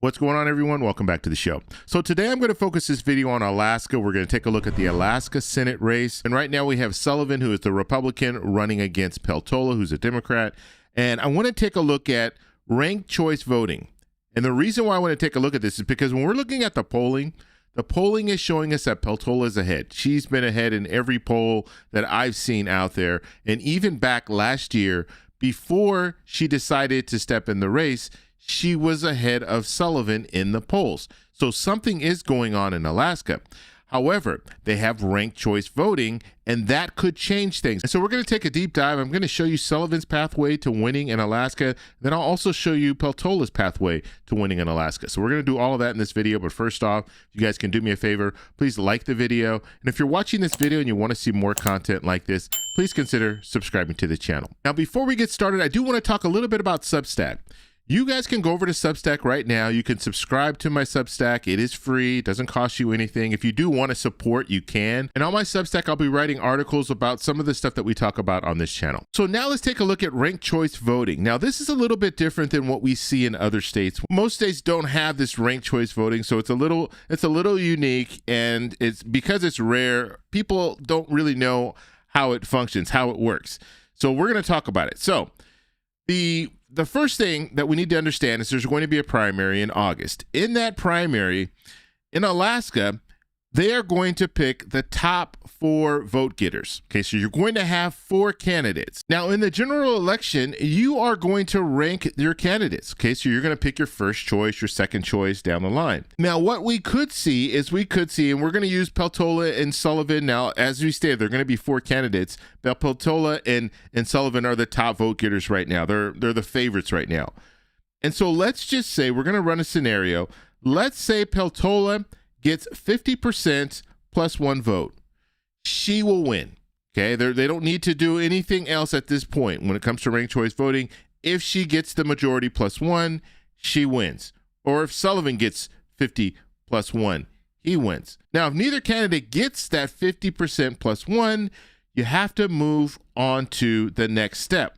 What's going on, everyone? Welcome back to the show. So today I'm going to focus this video on Alaska. We're going to take a look at the Alaska Senate race. And right now we have Sullivan, who is the Republican, running against Peltola, who's a Democrat. And I want to take a look at ranked choice voting. And the reason why I want to take a look at this is because when we're looking at the polling is showing us that Peltola is ahead. She's been ahead in every poll that I've seen out there. And even back last year, before she decided to step in the race, she was ahead of Sullivan in the polls. So something is going on in Alaska. However, they have ranked choice voting, and that could change things. And so we're going to take a deep dive. I'm going to show you Sullivan's pathway to winning in Alaska. Then I'll also show you Peltola's pathway to winning in Alaska. So we're going to do all of that in this video. But first off, if you guys can do me a favor, please like the video. And if you're watching this video and you want to see more content like this, please consider subscribing to the channel. Now, before we get started, I do want to talk a little bit about Substack. You guys can go over to Substack right now. You can subscribe to my Substack. It is free. It doesn't cost you anything. If you do want to support, you can. And on my Substack, I'll be writing articles about some of the stuff that we talk about on this channel. So now let's take a look at ranked choice voting. Now, this is a little bit different than what we see in other states. Most states don't have this ranked choice voting, so it's a little unique, and it's because it's rare, people don't really know how it functions, how it works. So we're going to talk about it. So the first thing that we need to understand is there's going to be a primary in August. In that primary, in Alaska, they are going to pick the top 4 vote getters. Okay, so you're going to have 4 candidates. Now, in the general election, you are going to rank your candidates. Okay, so you're going to pick your first choice, your second choice down the line. Now, what we could see is and we're going to use Peltola and Sullivan. Now, as we stated, there are going to be 4 candidates. Peltola and Sullivan are the top vote getters right now. They're the favorites right now. And so let's just say we're going to run a scenario. Let's say Peltola gets 50% plus 1 vote. She will win. Okay, they don't need to do anything else at this point when it comes to ranked choice voting. If she gets the majority plus 1, she wins. Or if Sullivan gets 50 plus 1, he wins. Now, if neither candidate gets that 50% plus 1, you have to move on to the next step.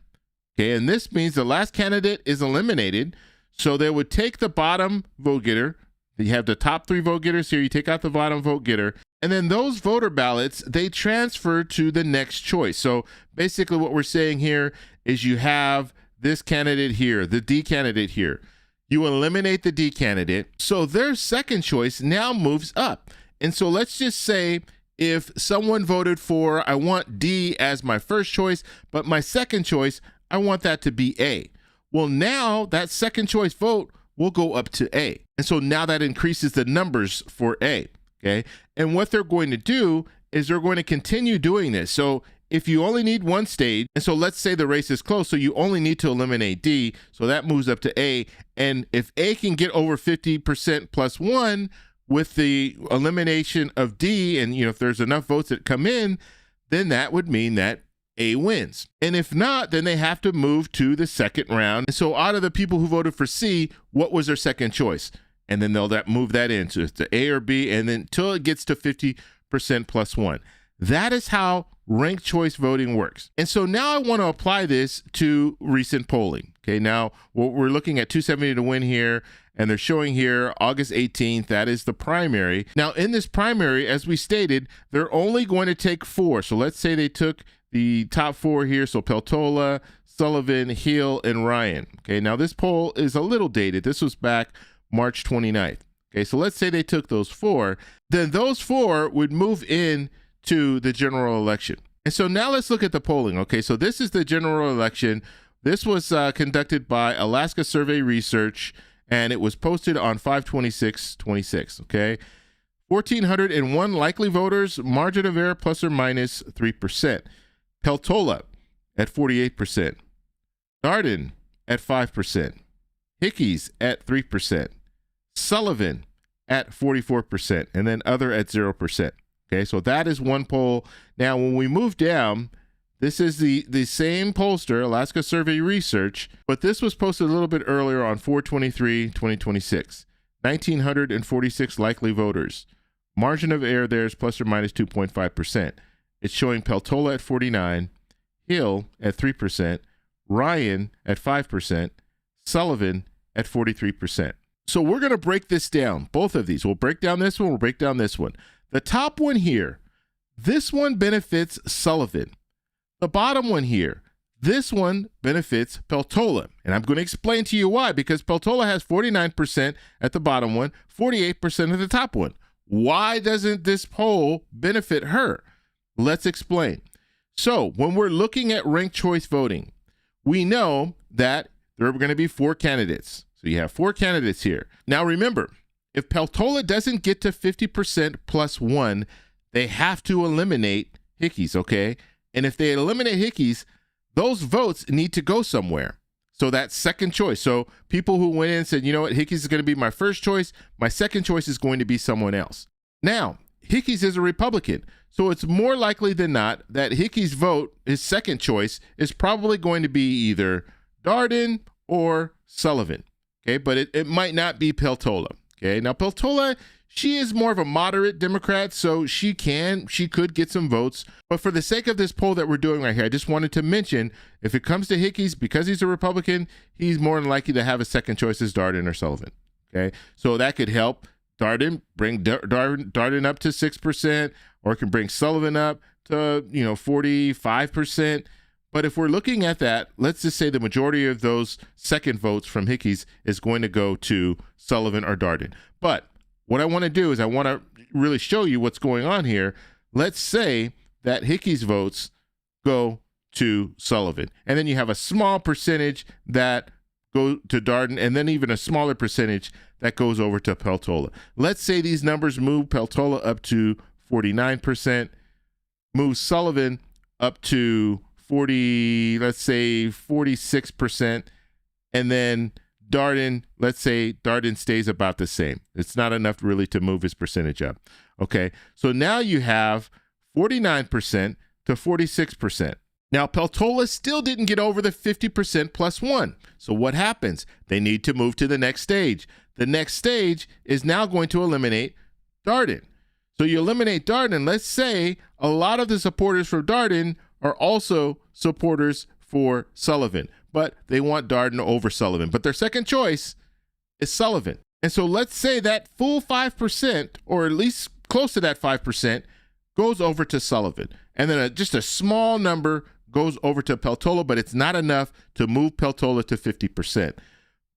Okay, and this means the last candidate is eliminated. So they would take the bottom vote getter. You have the top 3 vote getters here. You take out the bottom vote getter. And then those voter ballots, they transfer to the next choice. So basically what we're saying here is you have this candidate here, the D candidate here. You eliminate the D candidate. So their second choice now moves up. And so let's just say if someone voted for, I want D as my first choice, but my second choice, I want that to be A. Well, now that second choice vote will go up to A. And so now that increases the numbers for A, okay? And what they're going to do is they're going to continue doing this. So if you only need 1 stage, and so let's say the race is close, so you only need to eliminate D, so that moves up to A. And if A can get over 50% plus 1 with the elimination of D, and if there's enough votes that come in, then that would mean that A wins. And if not, then they have to move to the second round. And so out of the people who voted for C, what was their second choice? And then they'll move that into A or B, and then until it gets to 50% plus 1. That is how ranked choice voting works. And so now I want to apply this to recent polling. Okay, now we're looking at 270 to win here, and they're showing here August 18th. That is the primary. Now in this primary, as we stated, they're only going to take 4. So let's say they took the top 4 here. So Peltola, Sullivan, Hill, and Ryan. Okay, now this poll is a little dated. This was back March 29th. Okay, so let's say they took those 4. Then those 4 would move in to the general election. And so now let's look at the polling. Okay, so this is the general election. This was conducted by Alaska Survey Research, and it was posted on 5/26/26. Okay, 1,401 likely voters, margin of error plus or minus 3%. Peltola at 48%, Darden at 5%, Hickey's at 3%, Sullivan at 44%, and then other at 0%. Okay, so that is one poll. Now, when we move down, this is the same pollster, Alaska Survey Research, but this was posted a little bit earlier on 4/23/2026. 1,946 likely voters. Margin of error there is plus or minus 2.5%. It's showing Peltola at 49, Hill at 3%, Ryan at 5%, Sullivan at 43%. So we're going to break this down, both of these. We'll break down this one, we'll break down this one. The top one here, this one benefits Sullivan. The bottom one here, this one benefits Peltola. And I'm going to explain to you why, because Peltola has 49% at the bottom one, 48% at the top one. Why doesn't this poll benefit her? Let's explain. So when we're looking at ranked choice voting, we know that there are going to be 4 candidates. So you have 4 candidates here. Now remember, if Peltola doesn't get to 50% plus 1, they have to eliminate Hickey's, okay? And if they eliminate Hickey's, those votes need to go somewhere. So that's second choice. So people who went in and said, you know what, Hickey's is going to be my first choice. My second choice is going to be someone else. Now, Hickey's is a Republican. So it's more likely than not that Hickey's vote, his second choice, is probably going to be either Darden or Sullivan. Okay, but it might not be Peltola. Okay, now Peltola, she is more of a moderate Democrat, so she could get some votes. But for the sake of this poll that we're doing right here, I just wanted to mention, if it comes to Hickey's, because he's a Republican, he's more than likely to have a second choice as Darden or Sullivan. Okay, so that could help Darden, bring Darden up to 6%, or it can bring Sullivan up to 45%. But if we're looking at that, let's just say the majority of those second votes from Hickey's is going to go to Sullivan or Darden. But what I want to do is I want to really show you what's going on here. Let's say that Hickey's votes go to Sullivan, and then you have a small percentage that go to Darden, and then even a smaller percentage that goes over to Peltola. Let's say these numbers move Peltola up to 49%, move Sullivan up to 46%, and then Darden, let's say Darden stays about the same. It's not enough really to move his percentage up. Okay, so now you have 49% to 46%. Now, Peltola still didn't get over the 50% plus 1. So what happens? They need to move to the next stage. The next stage is now going to eliminate Darden. So you eliminate Darden. Let's say a lot of the supporters for Darden are also supporters for Sullivan, but they want Darden over Sullivan. But their second choice is Sullivan. And so let's say that full 5%, or at least close to that 5%, goes over to Sullivan. And then just a small number goes over to Peltola, but it's not enough to move Peltola to 50%.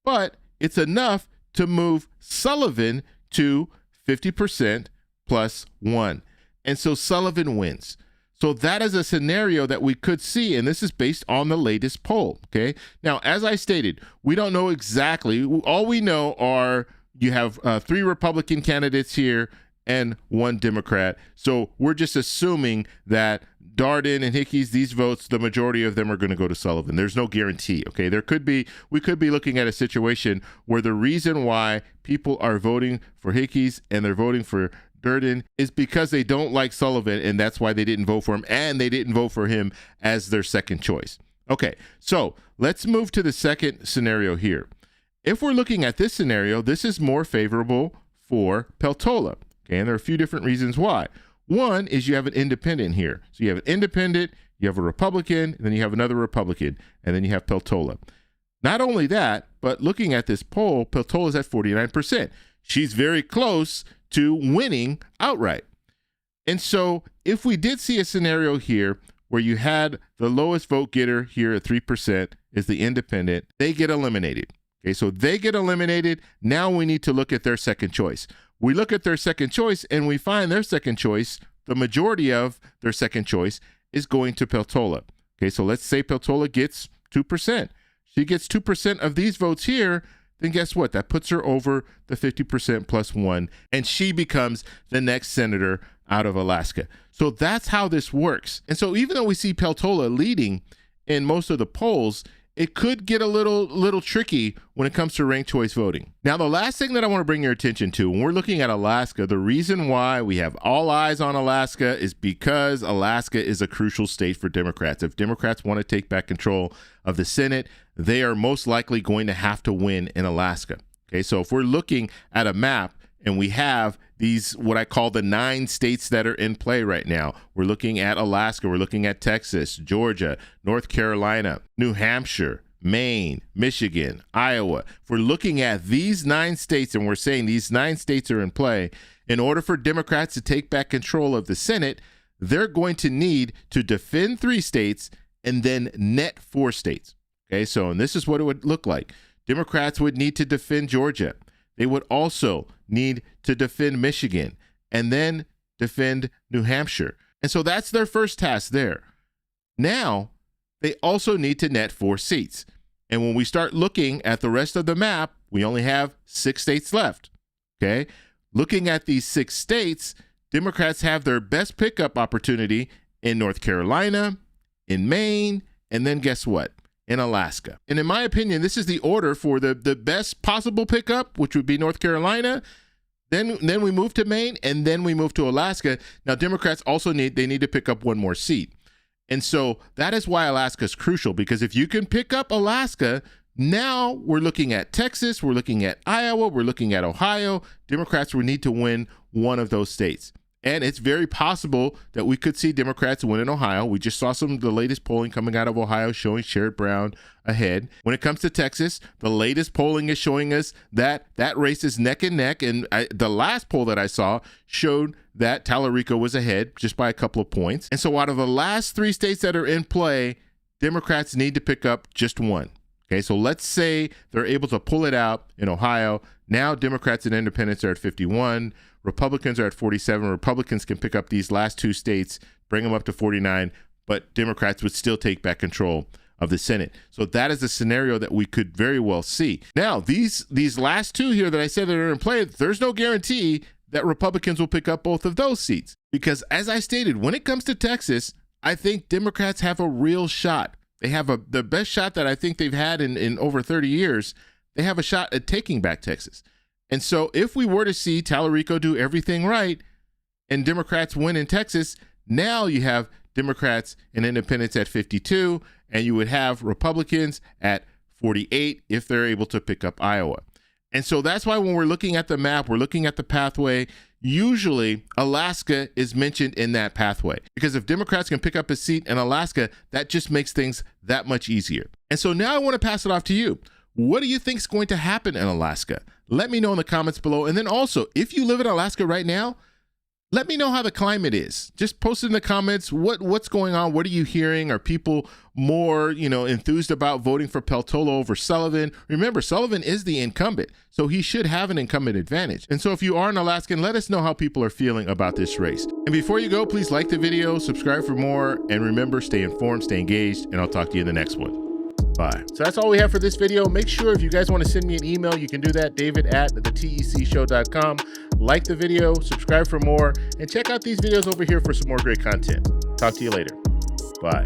But it's enough to move Sullivan to 50% plus 1. And so Sullivan wins. So that is a scenario that we could see, and this is based on the latest poll, okay? Now, as I stated, we don't know exactly. All we know are you have 3 Republican candidates here and 1 Democrat. So we're just assuming that Darden and Hickey's, these votes, the majority of them are going to go to Sullivan. There's no guarantee, okay? We could be looking at a situation where the reason why people are voting for Hickey's and they're voting for Darden is because they don't like Sullivan, and that's why they didn't vote for him, and they didn't vote for him as their second choice. Okay, so let's move to the second scenario here. If we're looking at this scenario, this is more favorable for Peltola, okay? And there are a few different reasons why. One is you have an independent here. So you have an independent, you have a Republican, and then you have another Republican, and then you have Peltola. Not only that, but looking at this poll, Peltola's at 49%. She's very close to winning outright. And so if we did see a scenario here where you had the lowest vote getter here at 3% is the independent, they get eliminated. Okay, so they get eliminated. Now we need to look at their second choice. We look at their second choice and we find their second choice, the majority of their second choice is going to Peltola. Okay, so let's say Peltola gets 2%. She gets 2% of these votes here, then guess what? That puts her over the 50% plus 1, and she becomes the next senator out of Alaska. So that's how this works. And so even though we see Peltola leading in most of the polls, it could get a little tricky when it comes to ranked choice voting. Now, the last thing that I want to bring your attention to, when we're looking at Alaska, the reason why we have all eyes on Alaska is because Alaska is a crucial state for Democrats. If Democrats want to take back control of the Senate, they are most likely going to have to win in Alaska. Okay, so if we're looking at a map and we have these, what I call the 9 states that are in play right now. We're looking at Alaska, we're looking at Texas, Georgia, North Carolina, New Hampshire, Maine, Michigan, Iowa. If we're looking at these 9 states and we're saying these 9 states are in play, in order for Democrats to take back control of the Senate, they're going to need to defend 3 states and then net 4 states. Okay, so and this is what it would look like. Democrats would need to defend Georgia. They would also need to defend Michigan and then defend New Hampshire. And so that's their first task there. Now, they also need to net 4 seats. And when we start looking at the rest of the map, we only have 6 states left. Okay, looking at these 6 states, Democrats have their best pickup opportunity in North Carolina, in Maine, and then guess what? In Alaska. And in my opinion, this is the order for the best possible pickup, which would be North Carolina. Then we move to Maine, and then we move to Alaska. Now, Democrats also need to pick up 1 more seat. And so that is why Alaska is crucial, because if you can pick up Alaska, now we're looking at Texas, we're looking at Iowa, we're looking at Ohio. Democrats will need to win 1 of those states. And it's very possible that we could see Democrats win in Ohio. We just saw the latest polling coming out of Ohio showing Sherrod Brown ahead. When it comes to Texas, the latest polling is showing us that that race is neck and neck. And the last poll that I saw showed that Tallarico was ahead just by a couple of points. And so out of the last 3 states that are in play, Democrats need to pick up just 1. Okay, so let's say they're able to pull it out in Ohio. Now Democrats and independents are at 51. Republicans are at 47. Republicans can pick up these last 2 states, bring them up to 49, but Democrats would still take back control of the Senate. So that is a scenario that we could very well see. Now, these last 2 here that I said that are in play, there's no guarantee that Republicans will pick up both of those seats. Because as I stated, when it comes to Texas, I think Democrats have a real shot. They have the best shot that I think they've had in over 30 years. They have a shot at taking back Texas. And so if we were to see Tallarico do everything right and Democrats win in Texas, now you have Democrats and independents at 52, and you would have Republicans at 48 if they're able to pick up Iowa. And so that's why when we're looking at the map, we're looking at the pathway, usually Alaska is mentioned in that pathway. Because if Democrats can pick up a seat in Alaska, that just makes things that much easier. And so now I want to pass it off to you. What do you think is going to happen in Alaska? Let me know in the comments below. And then also, if you live in Alaska right now, let me know how the climate is. Just post it in the comments. What's going on? What are you hearing? Are people more, enthused about voting for Peltola over Sullivan? Remember, Sullivan is the incumbent, so he should have an incumbent advantage. And so if you are an Alaskan, let us know how people are feeling about this race. And before you go, please like the video, subscribe for more, and remember, stay informed, stay engaged, and I'll talk to you in the next one. Bye. So that's all we have for this video. Make sure if you guys want to send me an email, you can do that, david@thetecshow.com. Like the video, subscribe for more, and check out these videos over here for some more great content. Talk to you later. Bye.